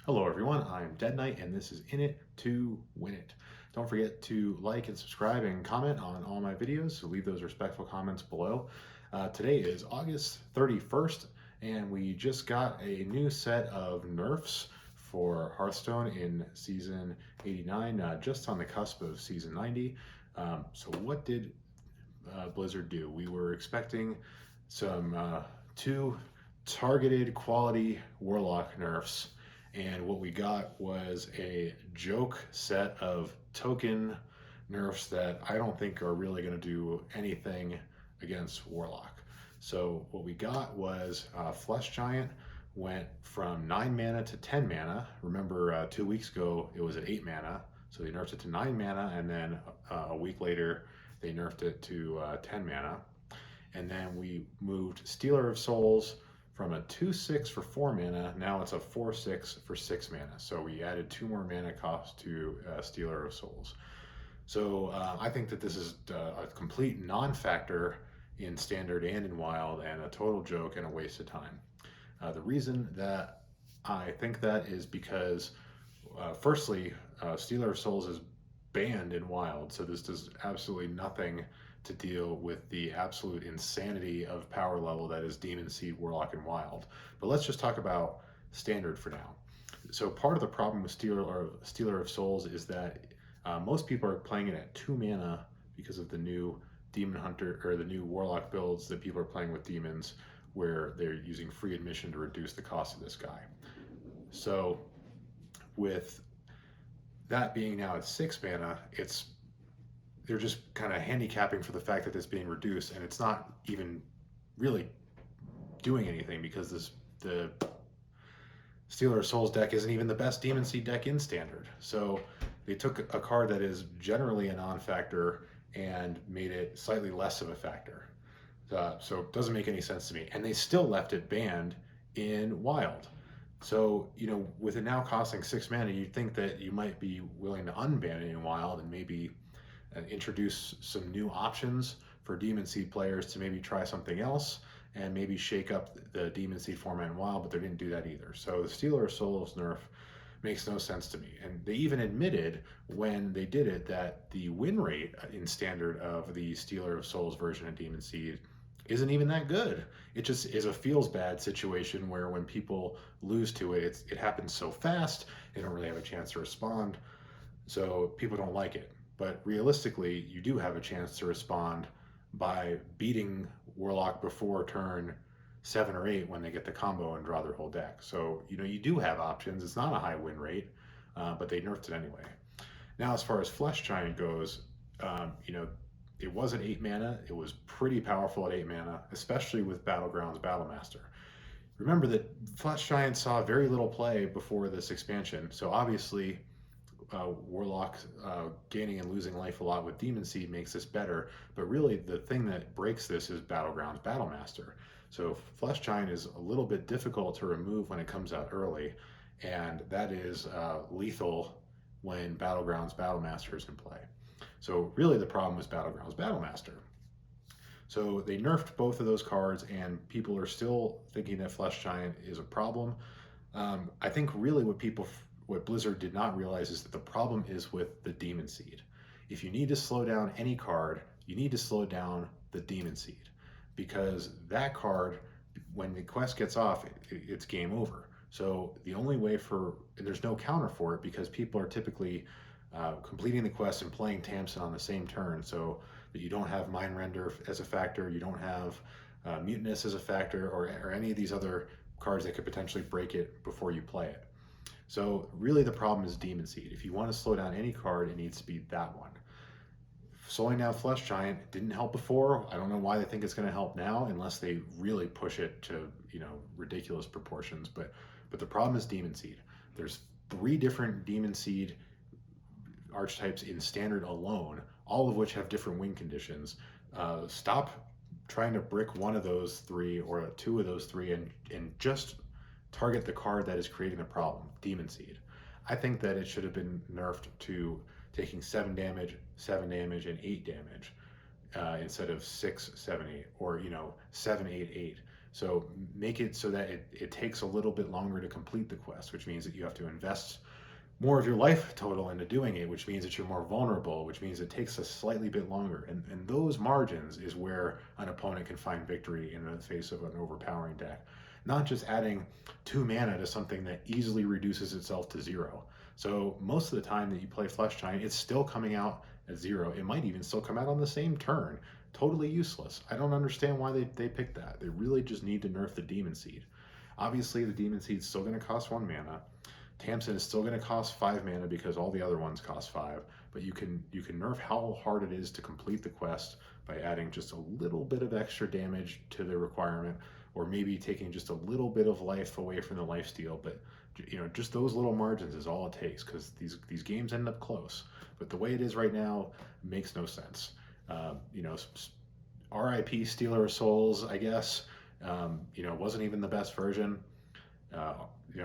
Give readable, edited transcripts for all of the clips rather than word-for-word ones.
Hello everyone, I'm Dead Knight and this is In It to Win It. Don't forget to like and subscribe and comment on all my videos, so leave those respectful comments below. Today is August 31st and we just got a new set of nerfs for Hearthstone in Season 89, just on the cusp of Season 90. So what did Blizzard do? We were expecting some two targeted quality Warlock nerfs, and what we got was a joke set of token nerfs that I don't think are really going to do anything against Warlock. So what we got was Flesh Giant went from 9 mana to 10 mana. Remember 2 weeks ago it was at 8 mana, so they nerfed it to 9 mana, and then a week later they nerfed it to 10 mana. And then we moved Stealer of Souls from a 2/6 for 4 mana, now it's a 4/6 for 6 mana. So we added 2 more mana cost to Stealer of Souls. So I think that this is a complete non-factor in Standard and in Wild, and a total joke and a waste of time. The reason that I think that is because, firstly, Stealer of Souls is banned in Wild, so this does absolutely nothing to deal with the absolute insanity of power level that is Demon Seed, Warlock, and Wild. But let's just talk about Standard for now. So part of the problem with Stealer of Souls is that most people are playing it at 2 mana because of the new Demon Hunter, or the new Warlock builds that people are playing with demons, where they're using free admission to reduce the cost of this guy. So with that being now at 6 mana, they're just kind of handicapping for the fact that it's being reduced, and it's not even really doing anything because the Stealer of Souls deck isn't even the best Demon Seed deck in Standard. So they took a card that is generally a non-factor and made it slightly less of a factor. So it doesn't make any sense to me. And they still left it banned in Wild. So, with it now costing 6 mana, you'd think that you might be willing to unban it in Wild and maybe introduce some new options for Demon Seed players to maybe try something else and maybe shake up the Demon Seed format in Wild, but they didn't do that either. So the Stealer of Souls nerf makes no sense to me. And they even admitted when they did it that the win rate in Standard of the Stealer of Souls version of Demon Seed isn't even that good. It just is a feels bad situation where when people lose to it, it happens so fast, they don't really have a chance to respond, so people don't like it. But realistically, you do have a chance to respond by beating Warlock before turn 7 or 8 when they get the combo and draw their whole deck. So, you do have options. It's not a high win rate, but they nerfed it anyway. Now, as far as Flesh Giant goes, it was at 8 mana. It was pretty powerful at 8 mana, especially with Battlegrounds Battlemaster. Remember that Flesh Giant saw very little play before this expansion, so obviously Warlock gaining and losing life a lot with Demon Seed makes this better, but really the thing that breaks this is Battlegrounds Battlemaster. So Flesh Giant is a little bit difficult to remove when it comes out early, and that is lethal when Battlegrounds Battlemaster is in play. So really the problem is Battlegrounds Battlemaster. So they nerfed both of those cards, and people are still thinking that Flesh Giant is a problem. I think really what Blizzard did not realize is that the problem is with the Demon Seed. If you need to slow down any card, you need to slow down the Demon Seed, because that card, when the quest gets off, it's game over. So the only way and there's no counter for it, because people are typically completing the quest and playing Tamsin on the same turn, so that you don't have Mind Render as a factor, you don't have Mutinous as a factor, or any of these other cards that could potentially break it before you play it. So really the problem is Demon Seed. If you want to slow down any card, it needs to be that one. Slowing down Flesh Giant didn't help before. I don't know why they think it's going to help now, unless they really push it to ridiculous proportions. But the problem is Demon Seed. There's 3 different Demon Seed archetypes in Standard alone, all of which have different win conditions. Stop trying to brick one of those 3 or 2 of those 3 and just target the card that is creating the problem, Demon Seed. I think that it should have been nerfed to taking 7 damage, 7 damage, and 8 damage instead of 6, 7, 8, or 7, 8, 8. So make it so that it takes a little bit longer to complete the quest, which means that you have to invest more of your life total into doing it, which means that you're more vulnerable, which means it takes a slightly bit longer. And those margins is where an opponent can find victory in the face of an overpowering deck. Not just adding 2 mana to something that easily reduces itself to 0. So most of the time that you play Flesh Giant, it's still coming out at 0. It might even still come out on the same turn. Totally useless. I don't understand why they picked that. They really just need to nerf the Demon Seed. Obviously, the Demon Seed's still going to cost 1 mana. Tamsin is still going to cost 5 mana because all the other ones cost 5, but you can nerf how hard it is to complete the quest by adding just a little bit of extra damage to the requirement, or maybe taking just a little bit of life away from the lifesteal. But just those little margins is all it takes, because these games end up close. But the way it is right now makes no sense. RIP Stealer of Souls, I guess. Wasn't even the best version.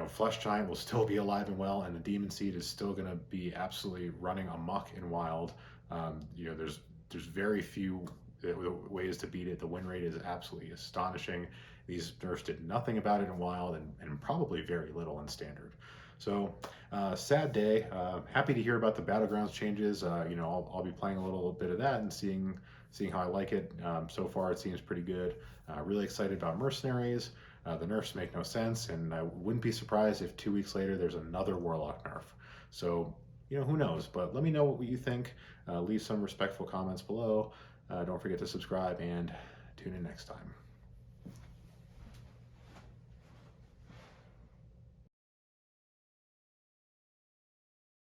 Flesh Giant will still be alive and well, and the Demon Seed is still going to be absolutely running amok in Wild. There's very few ways to beat it. The win rate is absolutely astonishing. These nerfs did nothing about it in Wild, and probably very little in Standard. So sad day. Happy to hear about the Battlegrounds changes. I'll be playing a little bit of that and seeing how I like it. So far it seems pretty good. Really excited about Mercenaries. The nerfs make no sense, and I wouldn't be surprised if 2 weeks later there's another Warlock nerf. So, who knows? But let me know what you think. Leave some respectful comments below. Don't forget to subscribe, and tune in next time.